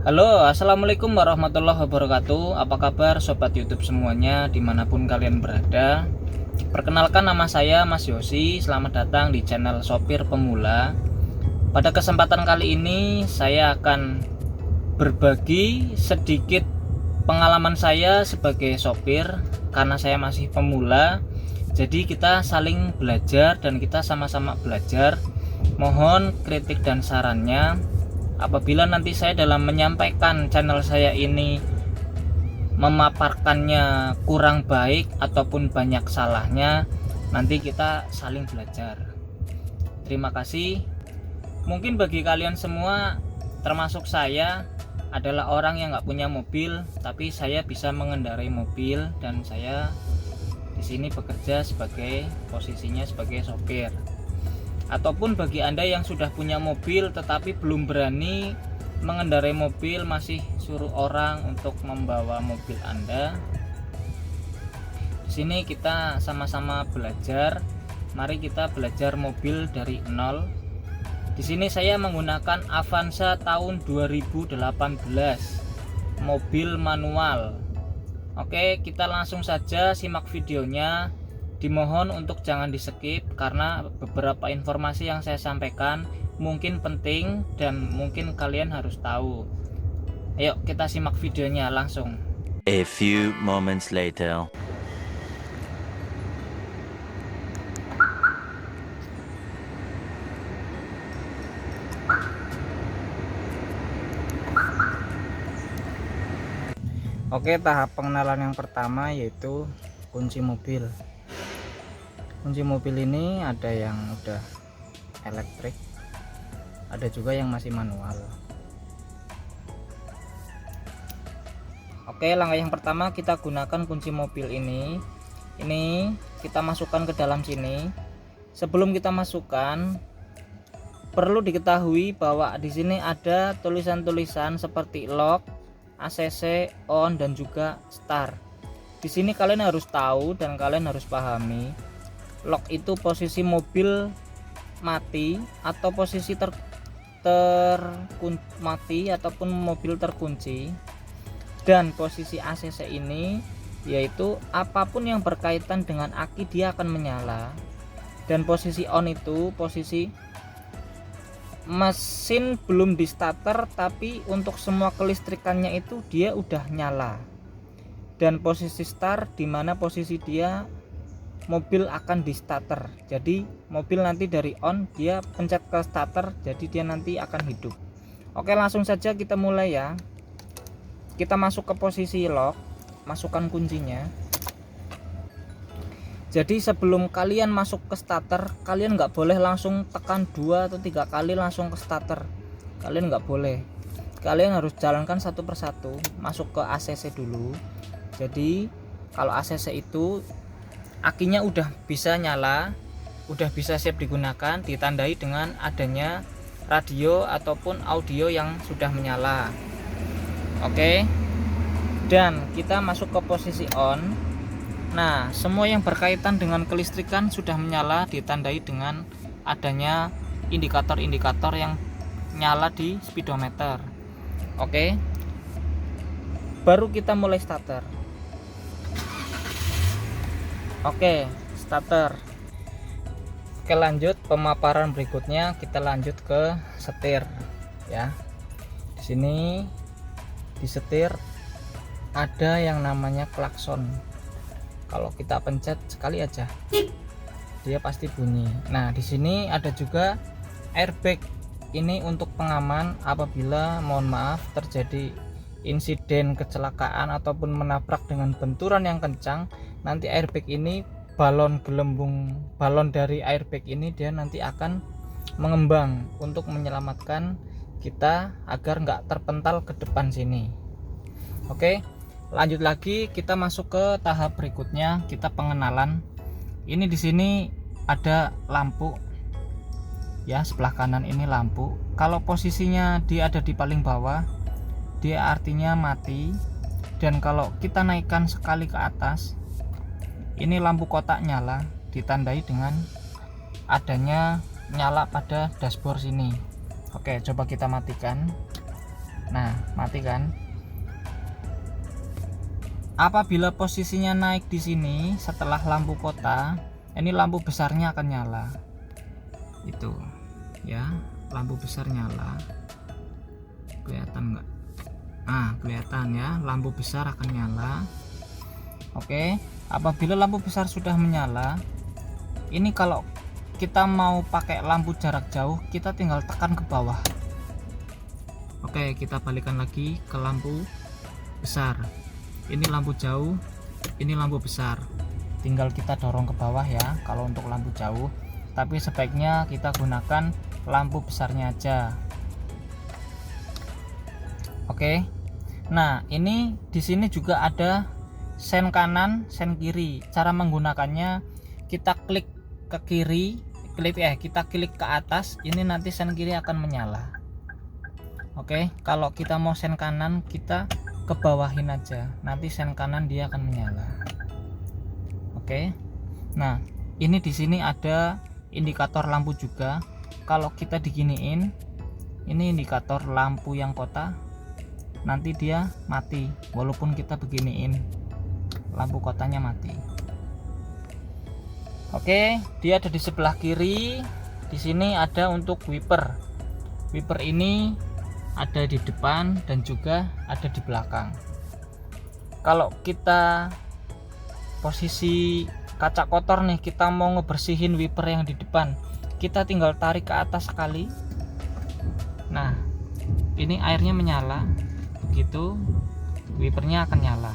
Halo, assalamualaikum warahmatullahi wabarakatuh. Apa kabar sobat YouTube semuanya dimanapun kalian berada? Perkenalkan, nama saya Mas Yosi. Selamat datang di channel Sopir Pemula. Pada kesempatan kali ini saya akan berbagi sedikit pengalaman saya sebagai sopir. Karena saya masih pemula, jadi kita saling belajar dan kita sama-sama belajar. Mohon kritik dan sarannya. Apabila nanti saya dalam menyampaikan channel saya ini memaparkannya kurang baik ataupun banyak salahnya, nanti kita saling belajar. Terima kasih. Mungkin bagi kalian semua, termasuk saya, adalah orang yang nggak punya mobil, tapi saya bisa mengendarai mobil dan saya di sini bekerja sebagai posisinya sebagai sopir. Ataupun bagi Anda yang sudah punya mobil tetapi belum berani mengendarai mobil, masih suruh orang untuk membawa mobil Anda. Di sini kita sama-sama belajar. Mari kita belajar mobil dari nol. Di sini saya menggunakan Avanza tahun 2018, mobil manual. Oke, kita langsung saja simak videonya. Dimohon untuk jangan di skip karena beberapa informasi yang saya sampaikan mungkin penting dan mungkin kalian harus tahu. Ayo kita simak videonya langsung. A few moments later. Oke, tahap pengenalan yang pertama yaitu kunci mobil. Kunci mobil ini ada yang udah elektrik, ada juga yang masih manual. Oke, langkah yang pertama kita gunakan kunci mobil ini. Ini kita masukkan ke dalam sini. Sebelum kita masukkan, perlu diketahui bahwa di sini ada tulisan-tulisan seperti lock, ACC, on, dan juga start. Di sini kalian harus tahu dan kalian harus pahami. Lock itu posisi mobil mati atau posisi mati ataupun mobil terkunci, dan posisi ACC ini yaitu apapun yang berkaitan dengan aki dia akan menyala, dan posisi on itu posisi mesin belum di starter tapi untuk semua kelistrikannya itu dia udah nyala, dan posisi start dimana posisi dia mobil akan di starter. Jadi mobil nanti dari on dia pencet ke starter, jadi dia nanti akan hidup. Oke, langsung saja kita mulai ya. Kita masuk ke posisi lock, masukkan kuncinya. Jadi sebelum kalian masuk ke starter, kalian nggak boleh langsung tekan 2 atau 3 kali langsung ke starter. Kalian nggak boleh. Kalian harus jalankan satu persatu. Masuk ke ACC dulu. Jadi kalau ACC itu akinya udah bisa nyala, udah bisa siap digunakan, ditandai dengan adanya radio ataupun audio yang sudah menyala. Oke, dan kita masuk ke posisi on. Nah, semua yang berkaitan dengan kelistrikan sudah menyala, ditandai dengan adanya indikator-indikator yang nyala di speedometer. Oke, baru kita mulai starter. Oke, starter. Oke, lanjut pemaparan berikutnya, kita lanjut ke setir ya. Di sini di setir ada yang namanya klakson. Kalau kita pencet sekali aja dia pasti bunyi. Nah, di sini ada juga airbag. Ini untuk pengaman apabila mohon maaf terjadi insiden kecelakaan ataupun menabrak dengan benturan yang kencang, nanti airbag ini balon dari airbag ini dia nanti akan mengembang untuk menyelamatkan kita agar nggak terpental ke depan sini. Oke, lanjut lagi kita masuk ke tahap berikutnya, kita pengenalan. Ini di sini ada lampu ya, sebelah kanan ini lampu. Kalau posisinya dia ada di paling bawah, dia artinya mati, dan kalau kita naikkan sekali ke atas, ini lampu kotak nyala, ditandai dengan adanya nyala pada dashboard sini. Oke, coba kita matikan. Nah, mati kan. Apabila posisinya naik di sini setelah lampu kota, ini lampu besarnya akan nyala. Itu ya, lampu besar nyala. Kelihatan nggak? Nah, kelihatan ya, lampu besar akan nyala. Oke, apabila lampu besar sudah menyala, ini kalau kita mau pakai lampu jarak jauh, kita tinggal tekan ke bawah. Oke, kita balikan lagi ke lampu besar. Ini lampu jauh, ini lampu besar. Tinggal kita dorong ke bawah ya kalau untuk lampu jauh, tapi sebaiknya kita gunakan lampu besarnya aja. Oke. Nah, ini di sini juga ada sen kanan, sen kiri. Cara menggunakannya, kita klik ke kiri, kita klik ke atas, ini nanti sen kiri akan menyala. Oke, kalau kita mau sen kanan, kita ke bawahin aja, nanti sen kanan dia akan menyala. Oke. Nah, ini di sini ada indikator lampu juga. Kalau kita diginiin, ini indikator lampu yang kota, nanti dia mati walaupun kita beginiin, lampu kotanya mati. Oke, dia ada di sebelah kiri. Di sini ada untuk wiper. Wiper ini ada di depan dan juga ada di belakang. Kalau kita posisi kaca kotor nih, kita mau ngebersihin wiper yang di depan, kita tinggal tarik ke atas sekali. Nah, ini airnya menyala, begitu wipernya akan nyala.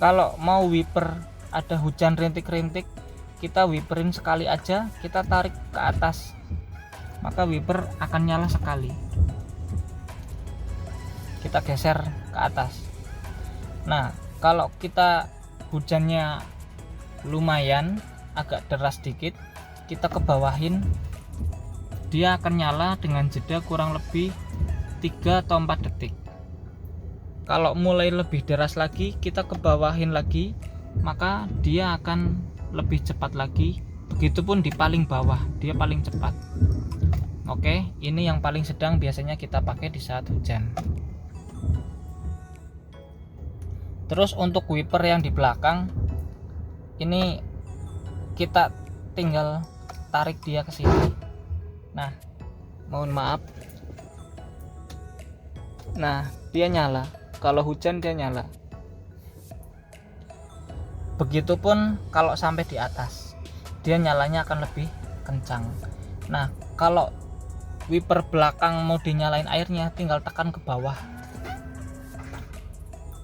Kalau mau wiper ada hujan rintik-rintik, kita wiperin sekali aja, kita tarik ke atas, maka wiper akan nyala sekali. Kita geser ke atas. Nah, kalau kita hujannya lumayan agak deras dikit, kita ke bawahin, dia akan nyala dengan jeda kurang lebih 3 atau 4 detik. Kalau mulai lebih deras lagi, kita ke bawahin lagi, maka dia akan lebih cepat lagi. Begitupun di paling bawah, dia paling cepat. Oke, ini yang paling sedang biasanya kita pakai di saat hujan. Terus untuk wiper yang di belakang, ini kita tinggal tarik dia ke sini. Nah, mohon maaf. Nah, dia nyala. Kalau hujan dia nyala. Begitupun kalau sampai di atas, dia nyalanya akan lebih kencang. Nah, kalau wiper belakang mau dinyalain airnya, tinggal tekan ke bawah.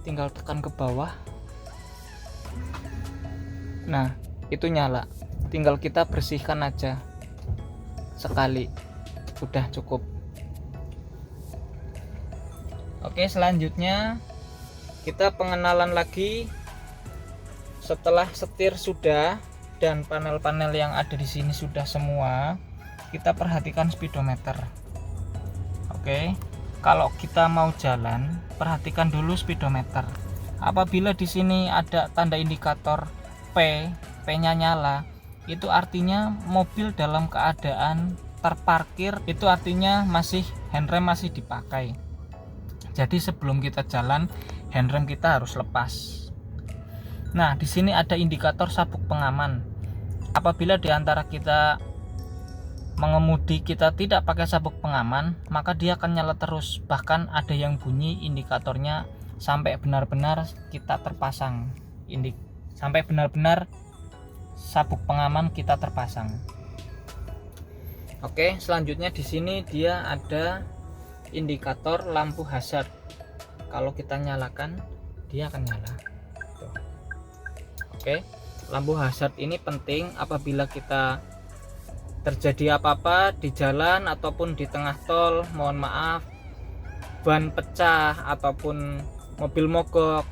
Tinggal tekan ke bawah. Nah, itu nyala. Tinggal kita bersihkan aja sekali, udah cukup. Oke, selanjutnya kita pengenalan lagi. Setelah setir sudah dan panel-panel yang ada di sini sudah semua, kita perhatikan speedometer. Oke. Kalau kita mau jalan, perhatikan dulu speedometer. Apabila di sini ada tanda indikator P-nya nyala, itu artinya mobil dalam keadaan terparkir, itu artinya masih handrem masih dipakai. Jadi sebelum kita jalan, handrem kita harus lepas. Nah, di sini ada indikator sabuk pengaman. Apabila di antara kita mengemudi kita tidak pakai sabuk pengaman, maka dia akan nyala terus. Bahkan ada yang bunyi indikatornya sampai benar-benar kita terpasang. Sampai benar-benar sabuk pengaman kita terpasang. Oke, selanjutnya di sini dia ada indikator lampu hazard. Kalau kita nyalakan, dia akan nyala. Tuh. Oke, lampu hazard ini penting apabila kita terjadi apa-apa di jalan ataupun di tengah tol, mohon maaf, ban pecah ataupun mobil mogok,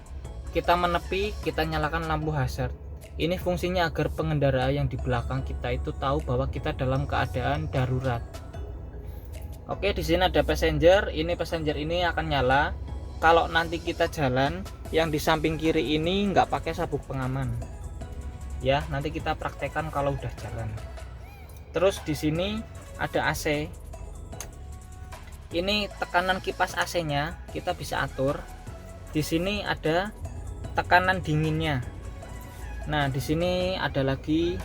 kita menepi, kita nyalakan lampu hazard. Ini fungsinya agar pengendara yang di belakang kita itu tahu bahwa kita dalam keadaan darurat. Oke, di sini ada passenger. Ini passenger ini akan nyala kalau nanti kita jalan, yang di samping kiri ini nggak pakai sabuk pengaman. Ya, nanti kita praktekkan kalau udah jalan. Terus di sini ada AC. Ini tekanan kipas AC-nya kita bisa atur. Di sini ada tekanan dinginnya. Nah, di sini ada lagi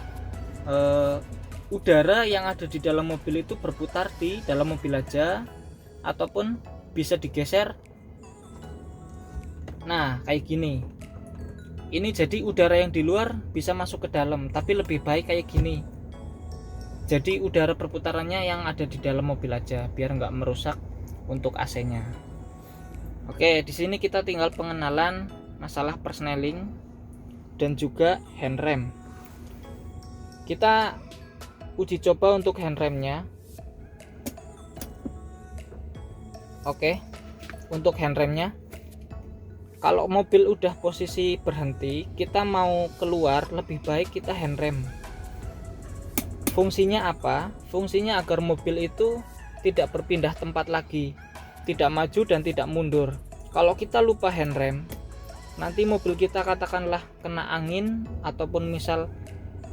udara yang ada di dalam mobil itu berputar di dalam mobil aja ataupun bisa digeser. Nah, kayak gini. Ini jadi udara yang di luar bisa masuk ke dalam, tapi lebih baik kayak gini. Jadi udara perputarannya yang ada di dalam mobil aja, biar nggak merusak untuk AC-nya. Oke, di sini kita tinggal pengenalan masalah persneling dan juga handrem. Kita uji coba untuk handremnya. Oke, untuk handremnya, kalau mobil udah posisi berhenti, kita mau keluar, lebih baik kita handrem. Fungsinya apa? Fungsinya agar mobil itu tidak berpindah tempat lagi, tidak maju dan tidak mundur. Kalau kita lupa handrem, nanti mobil kita katakanlah kena angin ataupun misal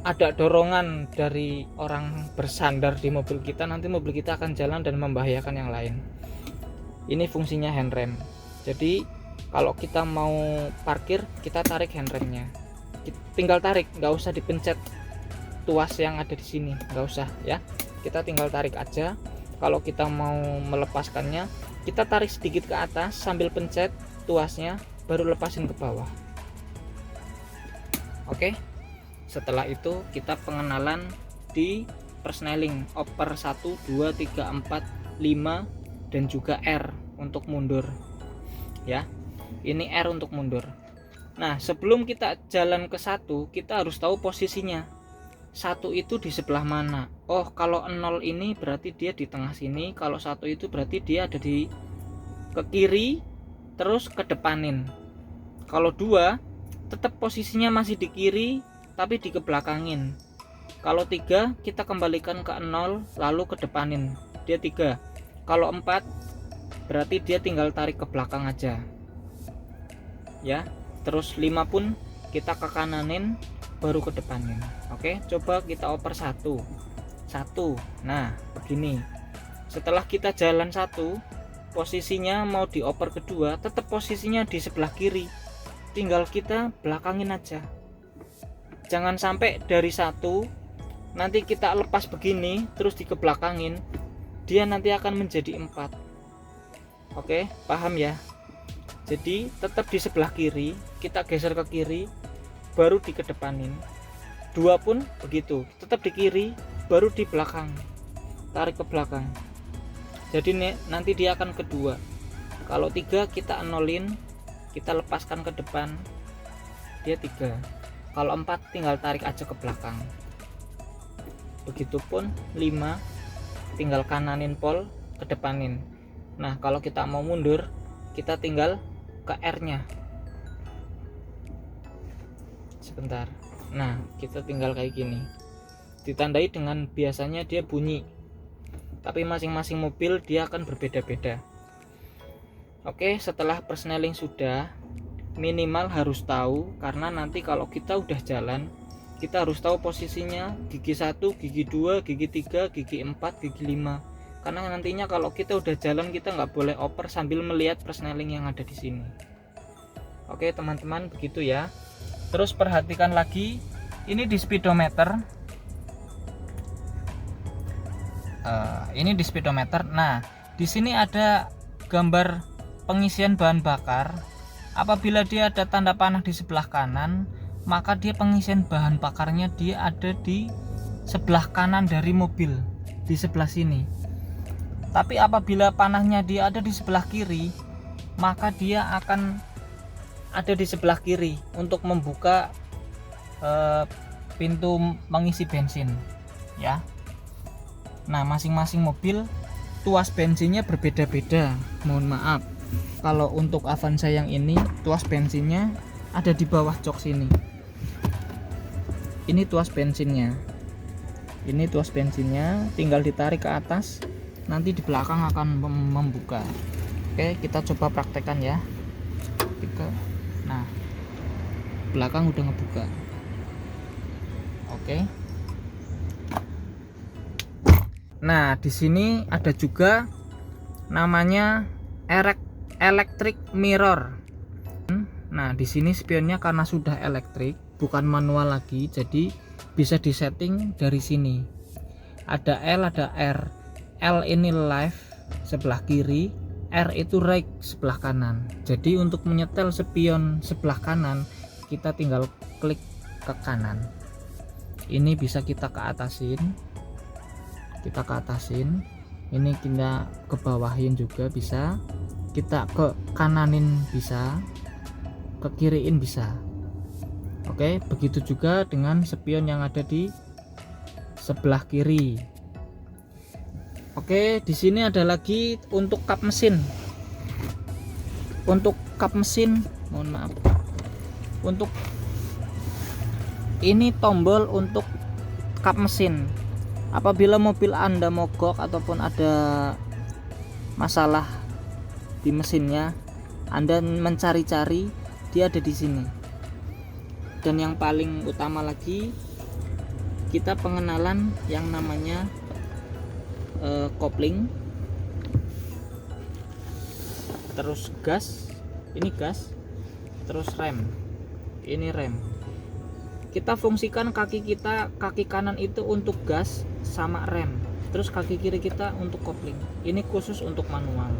ada dorongan dari orang bersandar di mobil kita, nanti mobil kita akan jalan dan membahayakan yang lain. Ini fungsinya handrem. Jadi kalau kita mau parkir, kita tarik handremnya. Tinggal tarik, nggak usah dipencet tuas yang ada di sini, nggak usah ya. Kita tinggal tarik aja. Kalau kita mau melepaskannya, kita tarik sedikit ke atas sambil pencet tuasnya, baru lepasin ke bawah. Oke. Setelah itu kita pengenalan di persneling oper 1, 2, 3, 4, 5 dan juga R untuk mundur ya. Ini R untuk mundur. Nah, sebelum kita jalan ke 1, kita harus tahu posisinya. 1 itu di sebelah mana? Oh, kalau 0 ini berarti dia di tengah sini, kalau 1 itu berarti dia ada di ke kiri terus ke depanin. Kalau 2 tetap posisinya masih di kiri tapi dikebelakangin. Kalau 3 kita kembalikan ke 0 lalu ke depanin, dia 3. Kalau 4 berarti dia tinggal tarik ke belakang aja ya. Terus 5 pun kita ke kananin baru ke depanin. Oke, coba kita oper 1. Nah begini, setelah kita jalan 1, posisinya mau dioper kedua tetap posisinya di sebelah kiri, tinggal kita belakangin aja. Jangan sampai dari 1 nanti kita lepas begini terus dikebelakangin, dia nanti akan menjadi 4. Oke, paham ya? Jadi tetap di sebelah kiri, kita geser ke kiri baru dikedepanin. 2 pun begitu, tetap di kiri baru di belakang, tarik ke belakang. Jadi nanti dia akan kedua. Kalau 3 kita nolin, kita lepaskan ke depan, dia 3. Kalau 4 tinggal tarik aja ke belakang. Begitupun 5 tinggal kananin pol, ke depanin. Nah, kalau kita mau mundur, kita tinggal ke R-nya. Sebentar. Nah, kita tinggal kayak gini. Ditandai dengan biasanya dia bunyi. Tapi masing-masing mobil dia akan berbeda-beda. Oke, setelah persneling sudah, minimal harus tahu, karena nanti kalau kita udah jalan, kita harus tahu posisinya gigi 1, gigi 2, gigi 3, gigi 4, gigi 5. Karena nantinya kalau kita udah jalan, kita nggak boleh oper sambil melihat persneling yang ada di sini. Oke teman-teman, begitu ya. Terus perhatikan lagi, ini di speedometer. Ini di speedometer. Nah, di sini ada gambar pengisian bahan bakar. Apabila dia ada tanda panah di sebelah kanan, maka dia pengisian bahan bakarnya dia ada di sebelah kanan dari mobil, di sebelah sini. Tapi apabila panahnya dia ada di sebelah kiri, maka dia akan ada di sebelah kiri untuk membuka pintu mengisi bensin ya. Nah, masing-masing mobil tuas bensinnya berbeda-beda. Mohon maaf, kalau untuk Avanza yang ini tuas bensinnya ada di bawah jok sini. Ini tuas bensinnya. Ini tuas bensinnya, tinggal ditarik ke atas, nanti di belakang akan membuka. Oke, kita coba praktekkan ya. Nah, belakang udah ngebuka. Oke. Nah, di sini ada juga namanya electric mirror. Nah, di sini spionnya karena sudah elektrik, bukan manual lagi, jadi bisa disetting dari sini. Ada L, ada R. L ini live sebelah kiri, R itu right sebelah kanan. Jadi untuk menyetel spion sebelah kanan, kita tinggal klik ke kanan. Ini bisa kita ke atasin. Ini kita ke bawahin juga bisa. Kita ke kananin bisa. Ke kiriin bisa. Oke, begitu juga dengan spion yang ada di sebelah kiri. Oke, di sini ada lagi untuk kap mesin. Mohon maaf. Untuk ini tombol untuk kap mesin. Apabila mobil Anda mogok ataupun ada masalah di mesinnya, Anda mencari-cari, dia ada di sini. Dan yang paling utama lagi, kita pengenalan yang namanya kopling, terus gas, ini gas, terus rem, ini rem. Kita fungsikan kaki kanan itu untuk gas sama rem, terus kaki kiri kita untuk kopling. Ini khusus untuk manual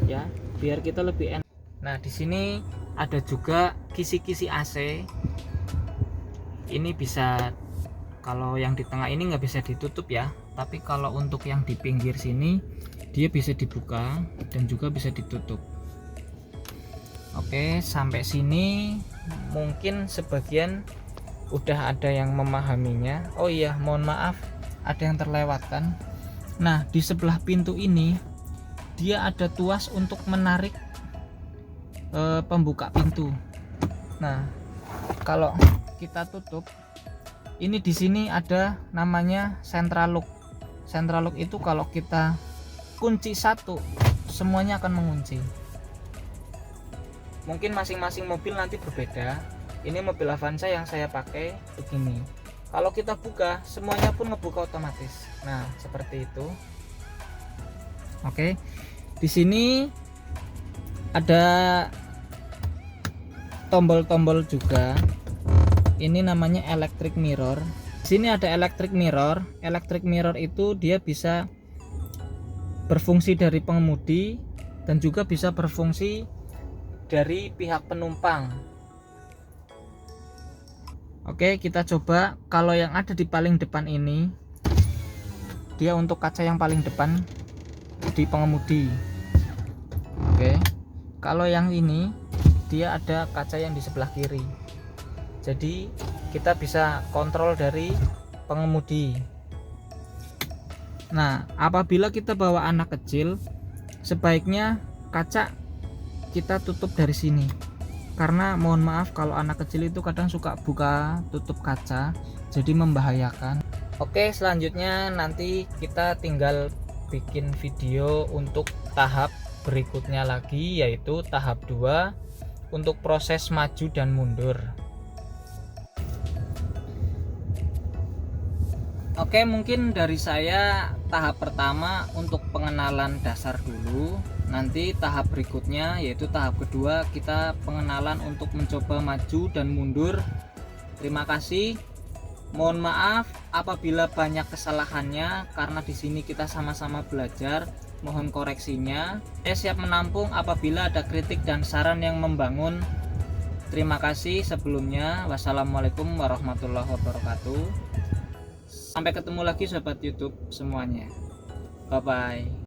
ya, biar kita lebih enak. Nah, di sini ada juga kisi-kisi AC. Ini bisa, kalau yang di tengah ini nggak bisa ditutup ya, tapi kalau untuk yang di pinggir sini dia bisa dibuka dan juga bisa ditutup. Oke, sampai sini mungkin sebagian udah ada yang memahaminya. Oh iya, mohon maaf ada yang terlewatkan. Nah, di sebelah pintu ini dia ada tuas untuk menarik pembuka pintu. Nah, kalau kita tutup, ini di sini ada namanya central lock. Central lock itu kalau kita kunci satu, semuanya akan mengunci. Mungkin masing-masing mobil nanti berbeda. Ini mobil Avanza yang saya pakai begini. Kalau kita buka, semuanya pun ngebuka otomatis. Nah, seperti itu. Oke. Di sini ada tombol-tombol juga. Ini namanya electric mirror. Di sini ada electric mirror. Electric mirror itu dia bisa berfungsi dari pengemudi dan juga bisa berfungsi dari pihak penumpang. Oke, kita coba. Kalau yang ada di paling depan ini, dia untuk kaca yang paling depan di pengemudi. Oke, kalau yang ini dia ada kaca yang di sebelah kiri. Jadi kita bisa kontrol dari pengemudi. Nah, apabila kita bawa anak kecil, sebaiknya kaca kita tutup dari sini, karena mohon maaf kalau anak kecil itu kadang suka buka tutup kaca, jadi membahayakan. Oke, selanjutnya nanti kita tinggal bikin video untuk tahap berikutnya lagi, yaitu tahap 2 untuk proses maju dan mundur. Oke, mungkin dari saya tahap pertama untuk pengenalan dasar dulu. Nanti tahap berikutnya yaitu tahap kedua, kita pengenalan untuk mencoba maju dan mundur. Terima kasih. Mohon maaf apabila banyak kesalahannya, karena di sini kita sama-sama belajar. Mohon koreksinya. Saya siap menampung apabila ada kritik dan saran yang membangun. Terima kasih sebelumnya. Wassalamualaikum warahmatullahi wabarakatuh. Sampai ketemu lagi sobat YouTube semuanya. Bye bye.